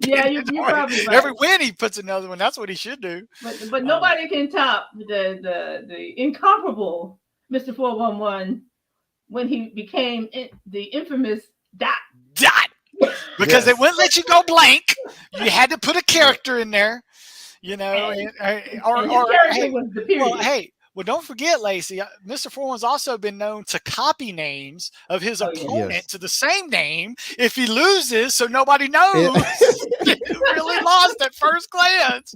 Yeah, you're probably right. Every win he puts another one. That's what he should do. But nobody can top the incomparable Mr. 411 when he became the infamous Dot. Because they wouldn't let you go blank. You had to put a character in there, character was the period. Well, don't forget, Lacey, Mr. 411's also been known to copy names of his opponent to the same name if he loses, so nobody knows he really lost at first glance.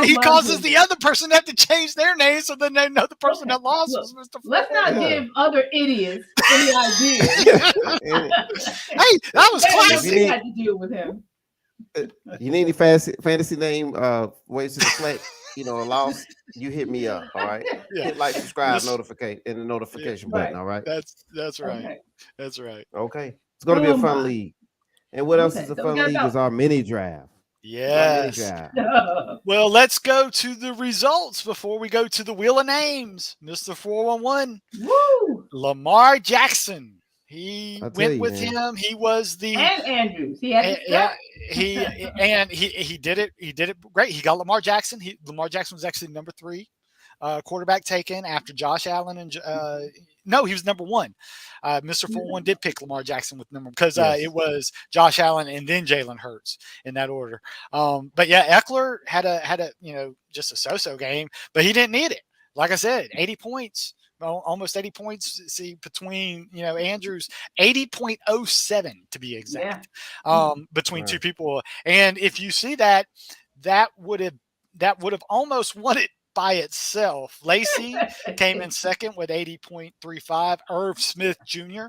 He causes the other person to have to change their name, so then they know the person that lost was Mr. 411. Let's not give other idiots any ideas. Hey, that was classic. Had to deal with him. You need any fantasy name ways to deflect? A loss, you hit me up, all right? Hit like, subscribe, notification, and the notification button, all right? That's right. Okay. That's right. Okay. It's going to be a fun league. And what else is a fun league is our mini draft. Yes. Well, let's go to the results before we go to the Wheel of Names. Mr. 411. Woo! Lamar Jackson. He went with him. He was the and Andrews. He had he did it. He did it great. He got Lamar Jackson. Lamar Jackson was actually number 3 quarterback taken after Josh Allen and no, he was number 1. Mr. 411 did pick Lamar Jackson with number because it was Josh Allen and then Jalen Hurts in that order. But yeah, Eckler had a just a so-so game, but he didn't need it. Like I said, 80 points. Almost 80 points. See, between Andrews, 80.07 to be exact. Between two people, and if you see that would have almost won it by itself. Lacey came in second with 80.35. Irv Smith Jr.,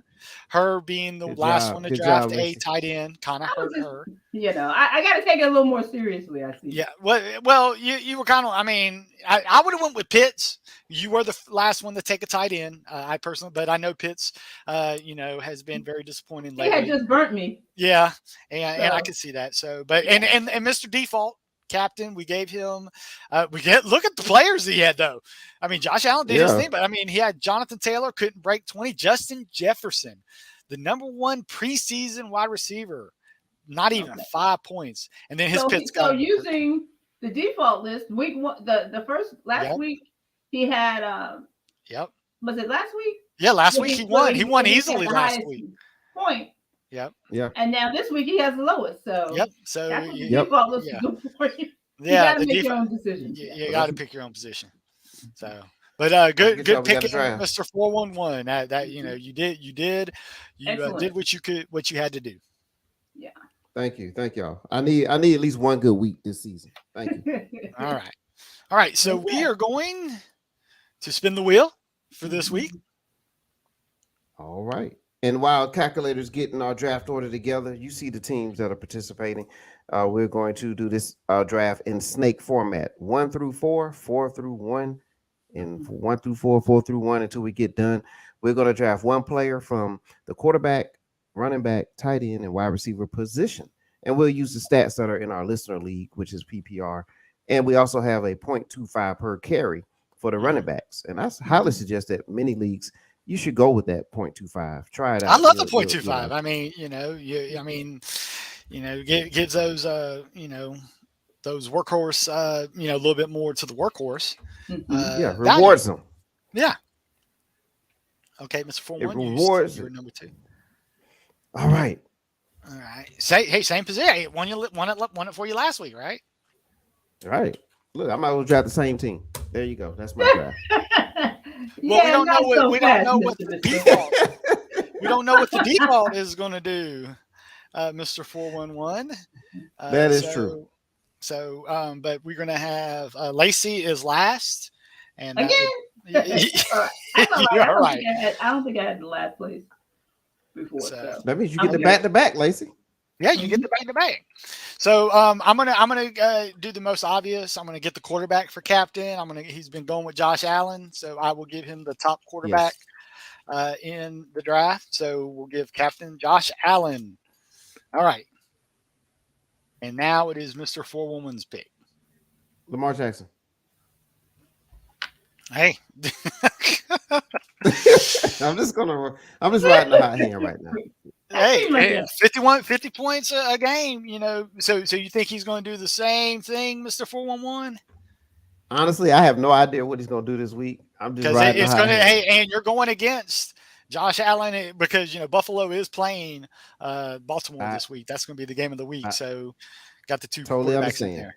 her being the last one to draft a tight end, kind of hurt her. I got to take it a little more seriously, I see. Yeah, well, you were kind of, I would have went with Pitts. You were the last one to take a tight end, I personally, but I know Pitts, has been very disappointing lately. He had just burnt me. Yeah, and I can see that. So, but, and Mr. Default, captain, we gave him, look at the players he had, though. I mean, Josh Allen did his thing, but, he had Jonathan Taylor, couldn't break 20. Justin Jefferson, the number one preseason wide receiver. Not even 5 points, and then his Pitts. So using the default list, week one, last week he had. Yep. Was it last week? Yeah, last week he won. He won easily last week. Point. Yep. Yeah. And now this week he has the lowest. So. Yep. So that's what the default list is good for you. Yeah. You got to make your own decision. You got to pick your own position. So. But good picking, Mr. 411. That you did what you had to do. Yeah. Thank you, y'all. I need at least one good week this season. Thank you. All right. So we are going to spin the wheel for this week. All right. And while calculator's getting our draft order together, you see the teams that are participating. We're going to do this draft in snake format: 1 through 4, 4 through 1, and 1 through 4, 4 through 1 until we get done. We're going to draft one player from the quarterback, running back, tight end, and wide receiver position. And we'll use the stats that are in our listener league, which is PPR. And we also have a 0.25 per carry for the running backs. And I highly suggest that many leagues, you should go with that 0.25. Try it out. I love the 0.25. Gives those, those workhorse, a little bit more to the workhorse. Rewards them. Yeah. Okay, Mr. 4-1, rewards you're number 2. All right. Same position. Hey, won it for you last week, right? All right. Look, I might as well draft the same team. There you go. That's my draft. Well, we don't know what the default. We don't know what the default is going to do, Mr. 411. That is true. So, but we're going to have Lacey is last, and again. You're right. I don't think I had the last place before. So that means you get the back-to-back, Lacey. Yeah, you get the back-to-back. So I'm gonna do the most obvious. I'm gonna get the quarterback for captain. He's been going with Josh Allen, so I will give him the top quarterback in the draft. So we'll give captain Josh Allen. All right. And now it is Mr. 411's pick. Lamar Jackson. Hey. I'm just riding the hot hand right now. Hey, 50 points a game, So you think he's going to do the same thing, Mr. 411? Honestly, I have no idea what he's going to do this week. I'm just riding the hot hand. Hey, and you're going against Josh Allen because Buffalo is playing Baltimore this week. That's going to be the game of the week. So got the two totally quarterbacks in there.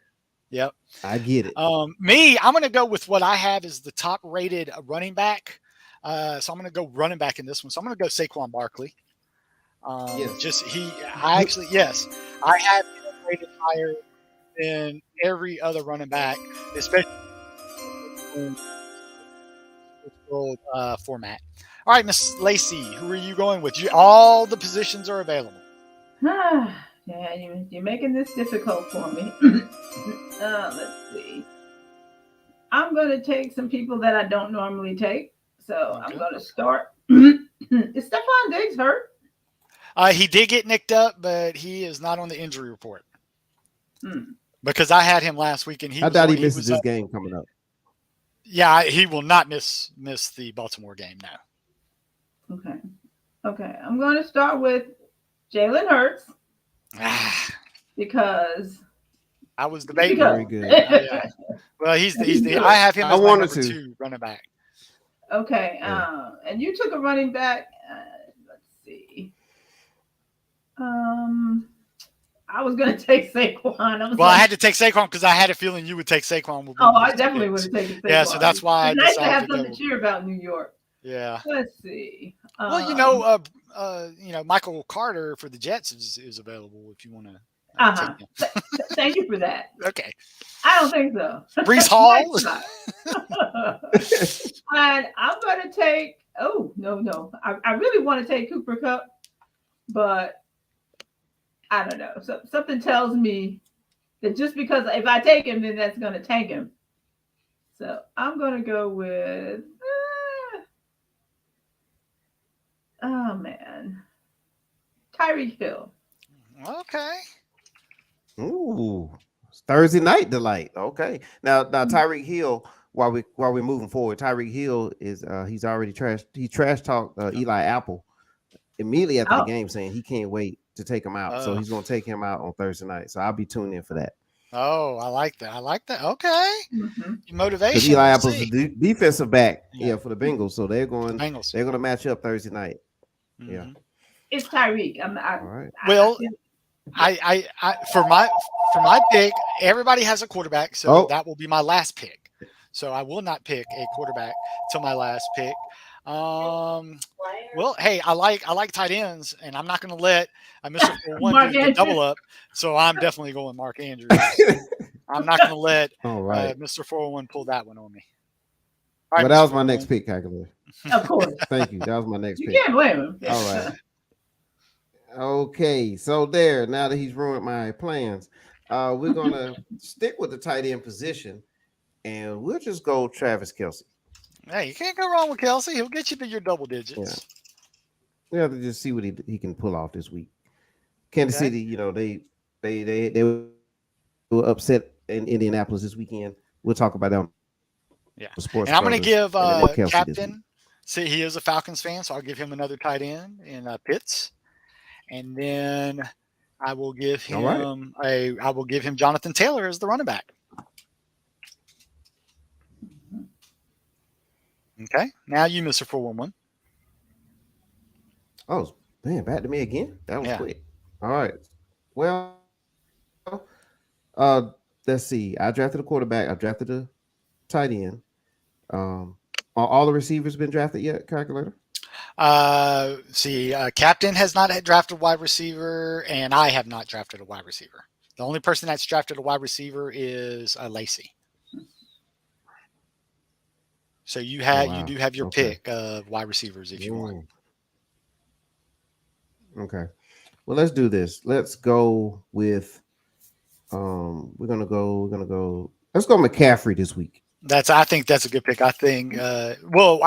Yep. I get it. I'm going to go with what I have as the top rated running back. So I'm going to go running back in this one. So I'm going to go Saquon Barkley. I have him rated higher than every other running back, especially in the format. All right, Miss Lacey, who are you going with? All the positions are available. Yeah, you're making this difficult for me. Let's see. I'm going to take some people that I don't normally take. So okay. I'm going to start. Is Stephon Diggs hurt? He did get nicked up, but he is not on the injury report. Because I had him last week, and I thought he missed this game coming up. Yeah, he will not miss the Baltimore game now. Okay. I'm going to start with Jalen Hurts. Because I was debating. Very good. Well, he's the I have him as my number 2 running back. Okay. And you took a running back. Let's see. I was going to take Saquon. I had to take Saquon because I had a feeling you would take Saquon. I definitely would have taken Saquon. Yeah, so that's why it's nice to have something to cheer about New York. Yeah. Let's see. Well, Michael Carter for the Jets is available if you want to Uh-huh. Thank you for that. Okay. I don't think so. Brees Hall. And I'm going to take, oh, no. I really want to take Cooper Kupp, but I don't know. So, something tells me that just because if I take him, then that's going to tank him. So I'm going to go with, oh, man. Tyreek Hill. Okay. Ooh, it's Thursday night delight. Okay. Now Tyreek Hill, while we're moving forward, Tyreek Hill is he's already trash talked Eli Apple immediately after the game, saying he can't wait to take him out. So he's gonna take him out on Thursday night. So I'll be tuned in for that. Oh, I like that. Okay. Motivation. Because Eli Apple's the defensive back, for the Bengals. So they're going to match up Thursday night. Mm-hmm. Yeah. It's Tyreek. All right. Well, I for my pick, everybody has a quarterback, so that will be my last pick. So I will not pick a quarterback till my last pick. Well, hey, I like tight ends, and I'm not going to let Mr. 4-1 do the double up. So I'm definitely going Mark Andrews. I'm not going to let Mr. 401 pull that one on me. All right, but that was my next pick, calculator. Of course. Thank you. That was my next pick. You can't blame him. All right. Okay, so now that he's ruined my plans, we're gonna stick with the tight end position, and we'll just go Travis Kelce. Hey, you can't go wrong with Kelce. He'll get you to your double digits. Yeah. We have to just see what he can pull off this week. Kansas City, they were upset in Indianapolis this weekend. We'll talk about them. Yeah, and I'm going to give Captain. See, he is a Falcons fan, so I'll give him another tight end in Pitts. And then I will give him Jonathan Taylor as the running back. Okay. Now you, Mr. 411. Oh, man, back to me again? That was quick. All right. Well, let's see. I drafted a quarterback. I drafted a tight end. Are all the receivers been drafted yet, calculator? Captain has not drafted a wide receiver, and I have not drafted a wide receiver. The only person that's drafted a wide receiver is Lacey. So you do have your pick of wide receivers if you want. Okay. Well, let's do this. Let's go with let's go McCaffrey this week. I think that's a good pick. I think I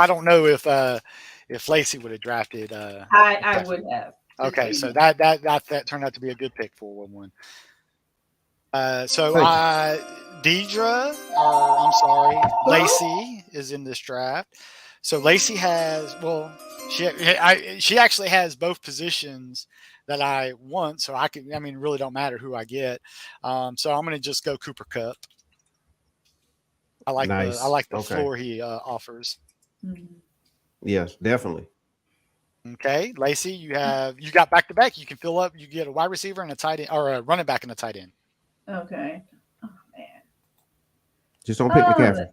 don't know if Lacey would have drafted I would have. Okay, so that turned out to be a good pick for 1-1. Lacey is in this draft. So Lacey has she actually has both positions that I want, so really don't matter who I get. So I'm going to just go Cooper Kupp. I like the floor he offers. Yes, definitely. Okay, Lacey, you got back to back. You can fill up. You get a wide receiver and a tight end, or a running back and a tight end. Okay. Oh man. Just don't pick McCaffrey.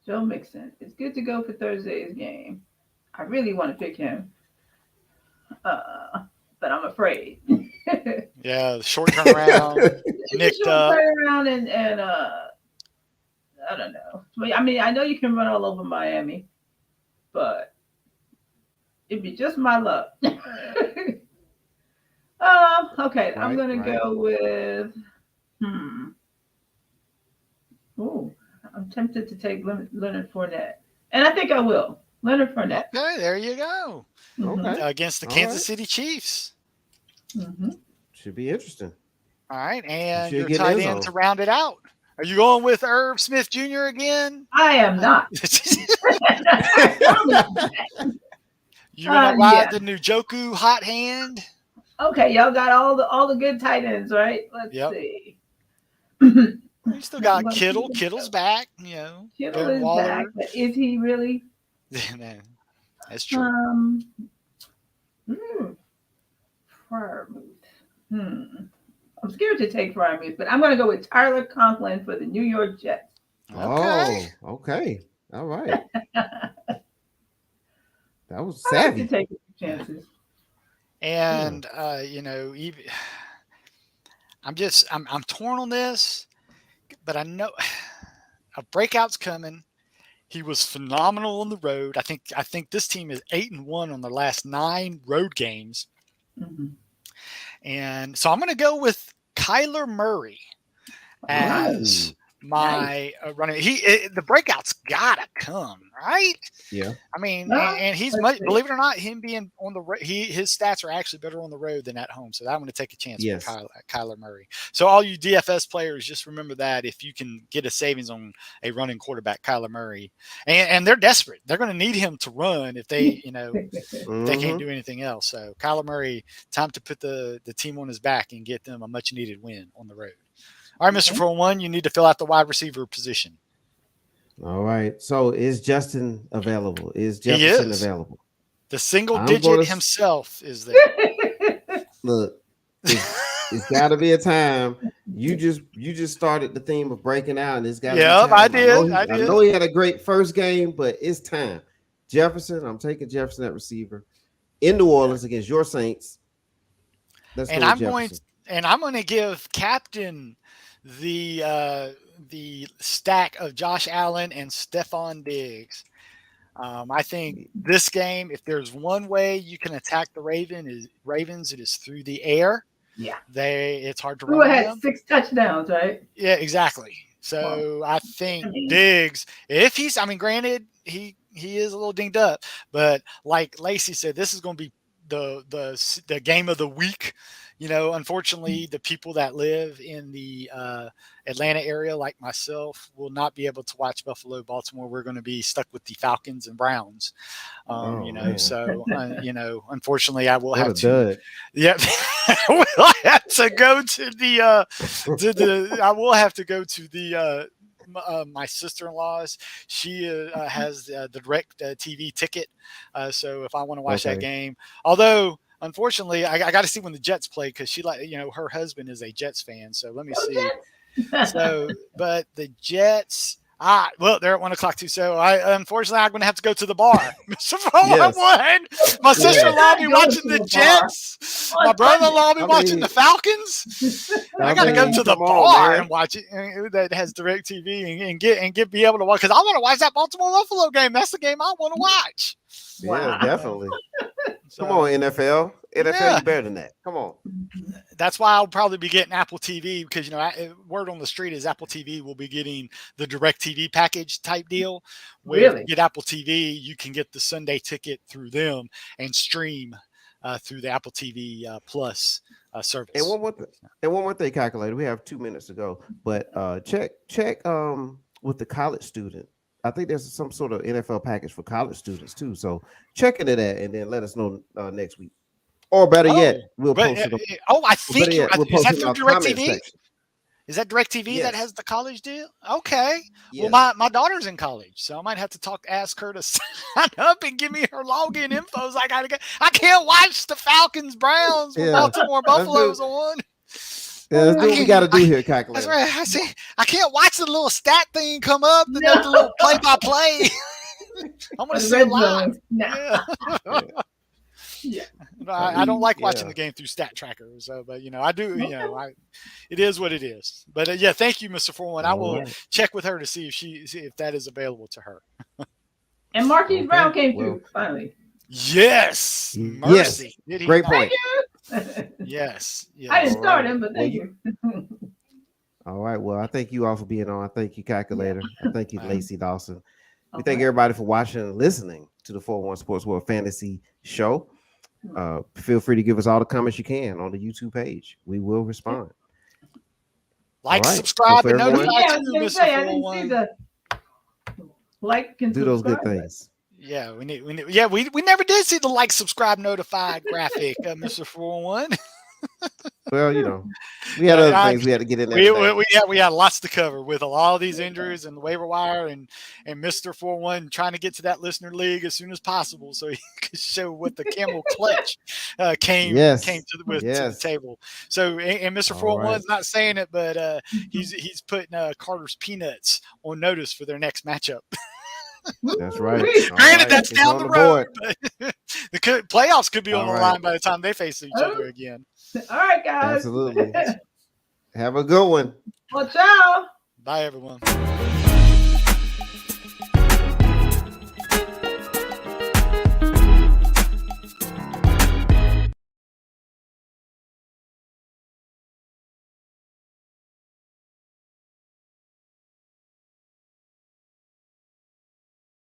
Joe Mixon. It's good to go for Thursday's game. I really want to pick him, but I'm afraid. Yeah, short turnaround. Nicked up. Turnaround and I don't know. I know you can run all over Miami, but it'd be just my luck. Okay, right, I'm gonna go with. Oh, I'm tempted to take Leonard Fournette, and I think I will. Leonard Fournette. Okay, there you go. Okay, against the Kansas City Chiefs. Mm-hmm. Should be interesting. All right, and your tight end to round it out. Are you going with Irv Smith Jr. again? I am not. You gonna ride the Njoku hot hand? Okay, y'all got all the good tight ends, right? Let's see. You still got Kittle. Kittle's back. Kittle is back. But is he really? That's true. Freiermuth. I'm scared to take Freiermuth, but I'm going to go with Tyler Conklin for the New York Jets. Okay. All right. That was savvy. I like to take chances. And I'm torn on this, but I know a breakout's coming. He was phenomenal on the road. I think this team is 8-1 on their last 9 road games. Mm-hmm. And so I'm going to go with Kyler Murray as my running. The breakout's gotta come, right? Yeah. I mean, No, and he's believe it or not, him being on the his stats are actually better on the road than at home. So I'm going to take a chance Yes. for Kyler Murray. So all you DFS players, just remember that if you can get a savings on a running quarterback, Kyler Murray, and they're desperate, they're going to need him to run if they they can't do anything else. So Kyler Murray, time to put the team on his back and get them a much needed win on the road. All right, Mr. 401, you need to fill out the wide receiver position. All right. So is Justin available? Is Jefferson available? The single digit himself is there. Look, it's got to be a time. You just started the theme of breaking out, and it's got to be time. I did. I know he had a great first game, but it's time. Jefferson, I'm taking Jefferson at receiver in New Orleans against your Saints. I'm going to give Captain the stack of Josh Allen and Stephon Diggs. I think this game, if there's one way you can attack the Ravens, it is through the air. Yeah, it's hard to run. Who had 6 touchdowns, right? Yeah, exactly. So I think Diggs, if he's, granted he is a little dinged up, but like Lacey said, this is going to be the game of the week. Unfortunately, the people that live in the Atlanta area, like myself, will not be able to watch Buffalo, Baltimore. We're going to be stuck with the Falcons and Browns. So unfortunately, I will have to. Yeah, I have to go to the. I will have to go to the. My sister-in-law's, she has the direct TV ticket. So if I want to watch that game, although unfortunately I got to see when the Jets play, because she her husband is a Jets fan. So let me see. So, but the Jets, they're at 1:00 too. So unfortunately I'm going to have to go to the bar. Mr. 401, my sister-in-law be watching the Jets. My brother-in-law be watching the Falcons. I got to go to the bar and watch it. That has direct TV and be able to watch, because I want to watch that Baltimore Buffalo game. That's the game I want to watch. Yeah, definitely. Come on, NFL. You better than that. Come on. That's why I'll probably be getting Apple TV, because word on the street is Apple TV will be getting the direct TV package type deal. Where if you get Apple TV, you can get the Sunday ticket through them and stream through the Apple TV Plus service. And one more thing, calculator. We have 2 minutes to go, but check with the college student. I think there's some sort of NFL package for college students too. So check into that and then let us know next week. Or better yet, we'll post it. I think is that through DirecTV? Is that DirecTV that has the college deal? Okay. Yes. Well, my daughter's in college, so I might have to ask her to sign up and give me her login info. I can't watch the Falcons, Browns, Baltimore Buffalo's on. Yeah, that's what we got to do here, calculator. That's right. I see. I can't watch the little stat thing come up, the little play-by-play. I want to see it live. Yeah. I don't like watching the game through stat trackers, but I do. It is what it is. But thank you, Mr. 401. I will check with her to see if that is available to her. And Marquise Brown came through finally. Yes, mercy. Yes. Great point. Yes. I didn't start him, but thank you. All right. Well, I thank you all for being on. I thank you, calculator. I thank you, Lacey Dawson. We thank everybody for watching and listening to the 401 Sportsworld Fantasy Show. Feel free to give us all the comments you can on the YouTube page. We will respond. Subscribe, and notify too, Mr. 401. Do those good things. Yeah, we never did see the subscribe, notified graphic, Mr. 401. Well, we had other things we had to get in there. We had lots to cover with all of these injuries and the waiver wire, and Mr. 401 trying to get to that listener league as soon as possible so he could show what the camel clutch came to the table. So, and Mr. 401's not saying it, but he's putting Carter's Peanuts on notice for their next matchup. That's right. Granted, that's down the road. But The playoffs could be on All the right. line by the time they face each other again. All right, guys. Absolutely. Have a good one. Well, ciao. Bye, everyone.